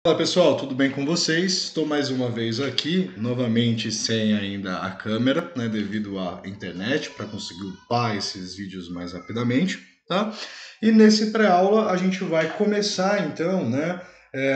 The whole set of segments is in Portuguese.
Olá pessoal, tudo bem com vocês? Estou mais uma vez aqui, novamente sem ainda a câmera, né, devido à internet, para conseguir upar esses vídeos mais rapidamente, tá? E nesse pré-aula a gente vai começar então, né,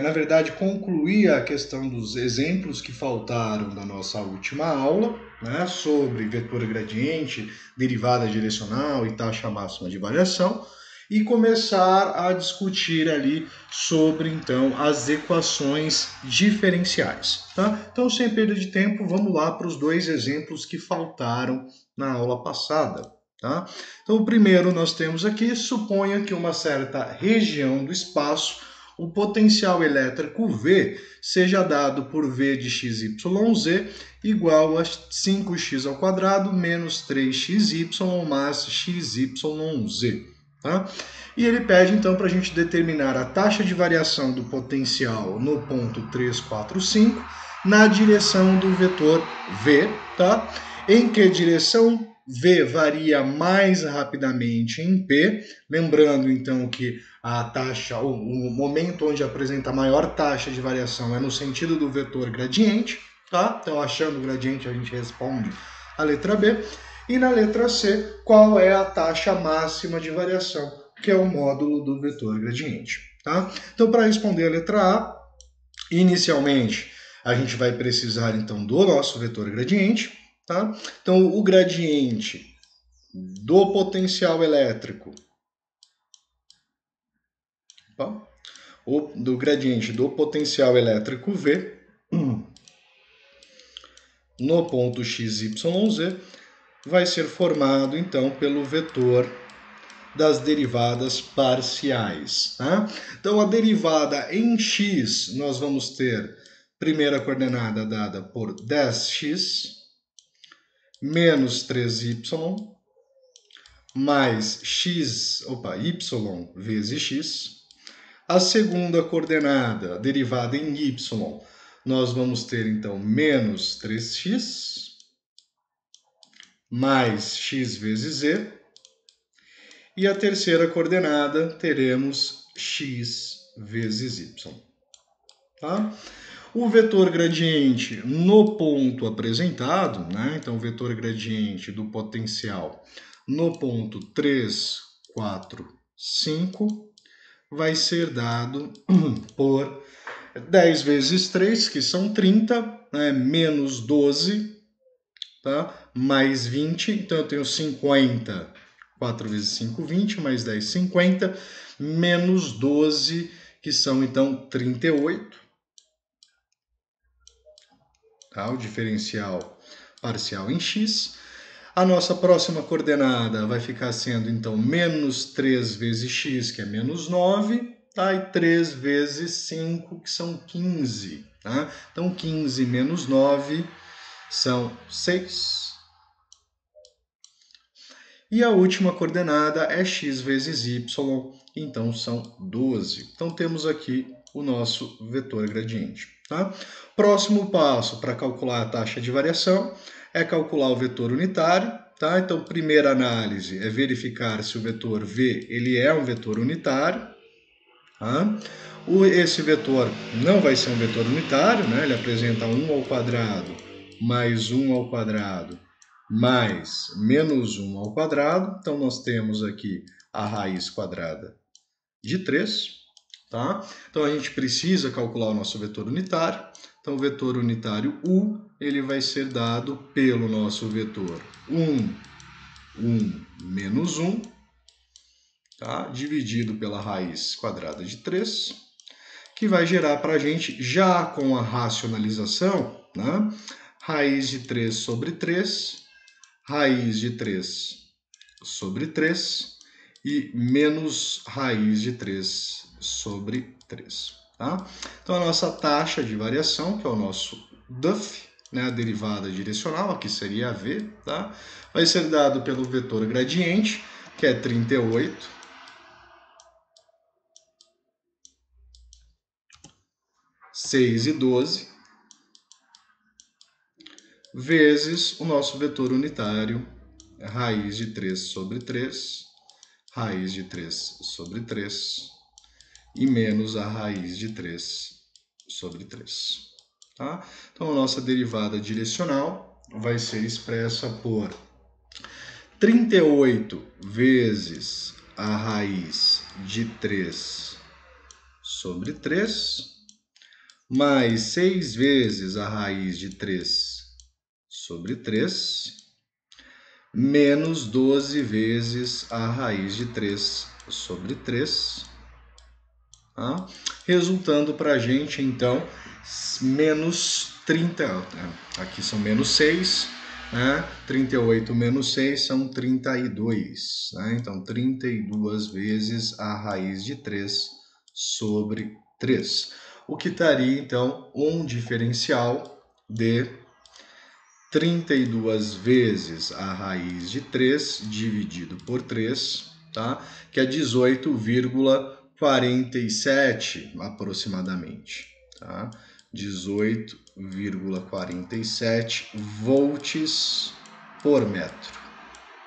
na verdade concluir a questão dos exemplos que faltaram da nossa última aula, né, sobre vetor gradiente, derivada direcional e taxa máxima de variação, e começar a discutir ali sobre então as equações diferenciais, tá? Então, sem perda de tempo, vamos lá para os dois exemplos que faltaram na aula passada, tá? Então, o primeiro nós temos aqui, suponha que uma certa região do espaço, o potencial elétrico V seja dado por V de xyz igual a 5x ao quadrado menos 3xy mais xyz. Tá? E ele pede então para a gente determinar a taxa de variação do potencial no ponto 3, 4, 5 na direção do vetor V, tá? Em que direção V varia mais rapidamente em P, lembrando então que a taxa, o momento onde apresenta a maior taxa de variação é no sentido do vetor gradiente, tá? Então achando o gradiente a gente responde a letra B. E na letra C, qual é a taxa máxima de variação, que é o módulo do vetor gradiente. Tá? Então, para responder a letra A, inicialmente a gente vai precisar então do nosso vetor gradiente. Tá? Então, o gradiente do potencial elétrico, tá? Do gradiente do potencial elétrico V no ponto XYZ vai ser formado então pelo vetor das derivadas parciais. Tá? Então, a derivada em x, nós vamos ter primeira coordenada dada por 10x menos 3y mais y vezes x. A segunda coordenada, derivada em y, nós vamos ter, então, menos 3x mais x vezes z. E a terceira coordenada teremos x vezes y. Tá? O vetor gradiente no ponto apresentado, né? Então o vetor gradiente do potencial no ponto 3, 4, 5 vai ser dado por 10 vezes 3, que são 30, né? Menos 12, tá? Mais 20, então eu tenho 50. 4 vezes 5, 20, mais 10, 50, menos 12, que são então 38. Tá? O diferencial parcial em x. A nossa próxima coordenada vai ficar sendo então menos 3 vezes x, que é menos 9, tá? E 3 vezes 5, que são 15. Tá? Então 15 menos 9 são 6. E a última coordenada é x vezes y, então são 12. Então temos aqui o nosso vetor gradiente. Tá? Próximo passo para calcular a taxa de variação é calcular o vetor unitário. Tá? Então, primeira análise é verificar se o vetor V ele é um vetor unitário. Tá? Esse vetor não vai ser um vetor unitário, né? Ele apresenta 1 ao quadrado mais 1 ao quadrado mais menos 1 ao quadrado. Então, nós temos aqui a raiz quadrada de 3. Tá? Então, a gente precisa calcular o nosso vetor unitário. Então, o vetor unitário U ele vai ser dado pelo nosso vetor 1, 1, menos 1, tá? Dividido pela raiz quadrada de 3, que vai gerar para a gente, já com a racionalização, né? Raiz de 3 sobre 3, raiz de 3 sobre 3 e menos raiz de 3 sobre 3. Tá? Então, a nossa taxa de variação, que é o nosso Duff, né, a derivada direcional, aqui seria a V, tá? Vai ser dado pelo vetor gradiente, que é 38, seis e 12, vezes o nosso vetor unitário, raiz de 3 sobre 3, raiz de 3 sobre 3, e menos a raiz de 3 sobre 3. Tá? Então, a nossa derivada direcional vai ser expressa por 38 vezes a raiz de 3 sobre 3, mais 6 vezes a raiz de 3 sobre 3, menos 12 vezes a raiz de 3 sobre 3, tá? Resultando para a gente, então, menos 30, aqui são menos 6, né? 38 menos 6 são 32, né? Então 32 vezes a raiz de 3 sobre 3, o que daria então um diferencial de 32 vezes a raiz de 3 dividido por 3, tá? Que é 18,47 aproximadamente, tá? 18,47 volts por metro,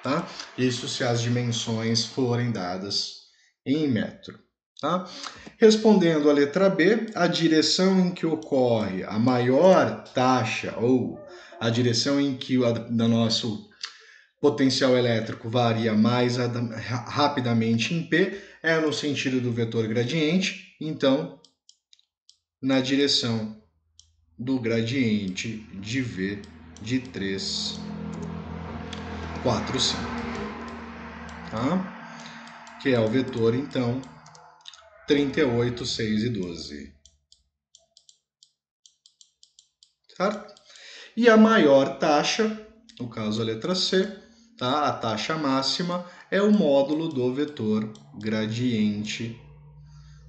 tá? Isso se as dimensões forem dadas em metro, tá? Respondendo a letra B, a direção em que ocorre a maior taxa ou a direção em que o nosso potencial elétrico varia mais rapidamente em P é no sentido do vetor gradiente, então na direção do gradiente de V de 3, 4, 5, tá? Que é o vetor, então, 38, 6 e 12. Certo? E a maior taxa, no caso a letra C, tá? A taxa máxima é o módulo do vetor gradiente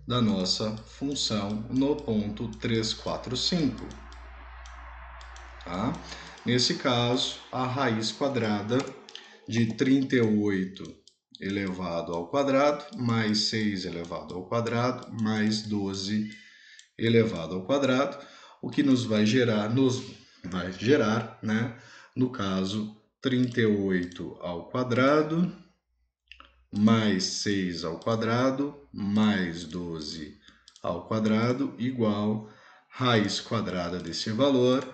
da nossa função no ponto 3, 4, 5. Tá? Nesse caso, a raiz quadrada de 38 elevado ao quadrado, mais 6 elevado ao quadrado, mais 12 elevado ao quadrado, o que nos vai gerar, né, no caso, 38 ao quadrado, mais 6 ao quadrado, mais 12 ao quadrado, igual raiz quadrada desse valor,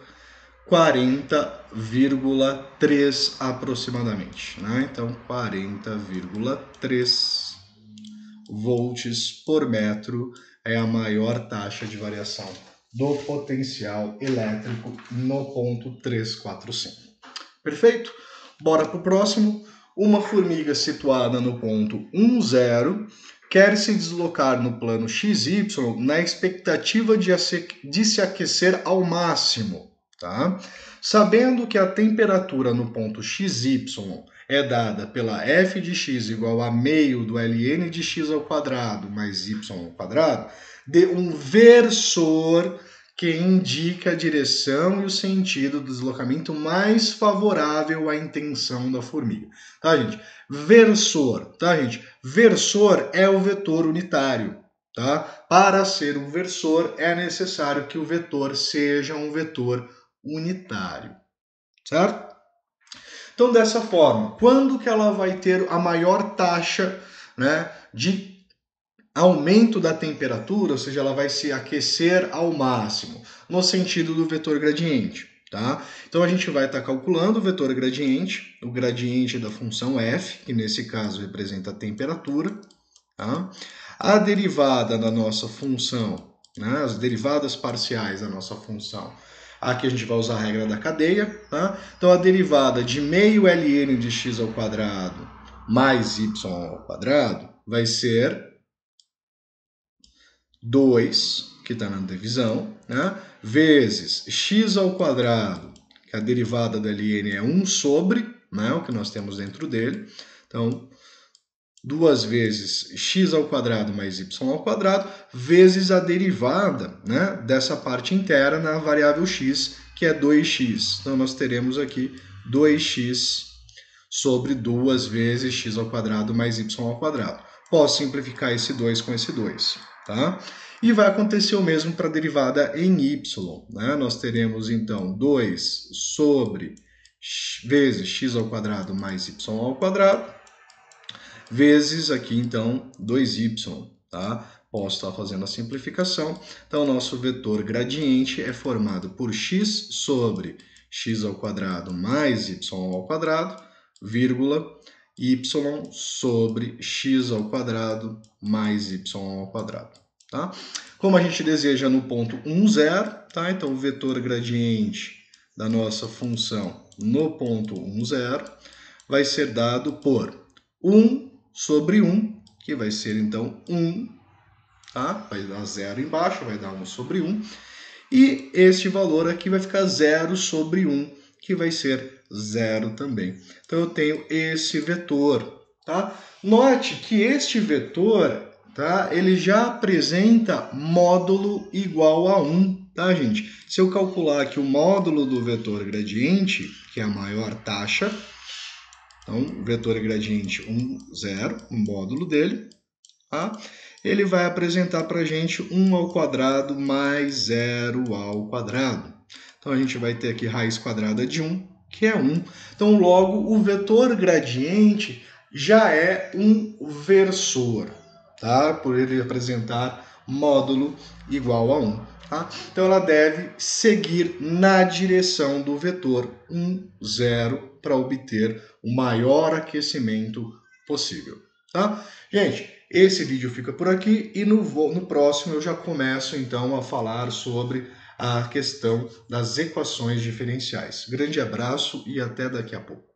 40,3 aproximadamente, né? Então, 40,3 volts por metro é a maior taxa de variação do potencial elétrico no ponto 345. Perfeito? Bora para o próximo. Uma formiga situada no ponto 10 quer se deslocar no plano XY na expectativa de se aquecer ao máximo. Tá? Sabendo que a temperatura no ponto XY é dada pela f de x igual a meio do ln de x ao quadrado mais y ao quadrado, de um versor que indica a direção e o sentido do deslocamento mais favorável à intenção da formiga. Tá, gente? Versor, tá, gente? Versor é o vetor unitário, tá? Para ser um versor é necessário que o vetor seja um vetor unitário, certo? Então, dessa forma, quando que ela vai ter a maior taxa, né, de aumento da temperatura, ou seja, ela vai se aquecer ao máximo, no sentido do vetor gradiente, tá? Então, a gente vai estar calculando o vetor gradiente, o gradiente da função f, que nesse caso representa a temperatura, tá? A derivada da nossa função, né, as derivadas parciais da nossa função. Aqui a gente vai usar a regra da cadeia, tá? Então a derivada de meio ln de x ao quadrado mais y ao quadrado vai ser 2, que está na divisão, né? Vezes x ao quadrado, que a derivada do ln é 1 sobre, né, o que nós temos dentro dele. Então, 2 vezes x ao quadrado mais y ao quadrado, vezes a derivada, né, dessa parte inteira na variável x, que é 2x. Então, nós teremos aqui 2x sobre 2 vezes x ao quadrado mais y ao quadrado. Posso simplificar esse 2 com esse 2, tá? E vai acontecer o mesmo para a derivada em y, né? Nós teremos, então, 2 sobre vezes x ao quadrado mais y ao quadrado, vezes aqui, então, 2y, tá? posso estar fazendo a simplificação. Então, o nosso vetor gradiente é formado por x sobre x ao quadrado mais y ao quadrado, vírgula, y sobre x ao quadrado mais y ao quadrado. Tá? Como a gente deseja no ponto 1, 0, tá? Então o vetor gradiente da nossa função no ponto 1, 0 vai ser dado por 1 sobre 1, que vai ser então 1, tá? Vai dar 0 embaixo, vai dar 1 sobre 1. E este valor aqui vai ficar 0 sobre 1, que vai ser 0 também. Então eu tenho esse vetor, tá? Note que este vetor, tá? Ele já apresenta módulo igual a 1, tá, gente? Se eu calcular aqui o módulo do vetor gradiente, que é a maior taxa, então o vetor gradiente 1, 0, o módulo dele, tá? Ele vai apresentar para a gente 1 ao quadrado mais 0 ao quadrado. Então, a gente vai ter aqui raiz quadrada de 1, que é 1. Então, logo, o vetor gradiente já é um versor, tá? Por ele apresentar módulo igual a 1. Tá? Então, ela deve seguir na direção do vetor 1, 0, para obter o maior aquecimento possível. Tá? Gente, esse vídeo fica por aqui e no próximo eu já começo então a falar sobre a questão das equações diferenciais. Grande abraço e até daqui a pouco.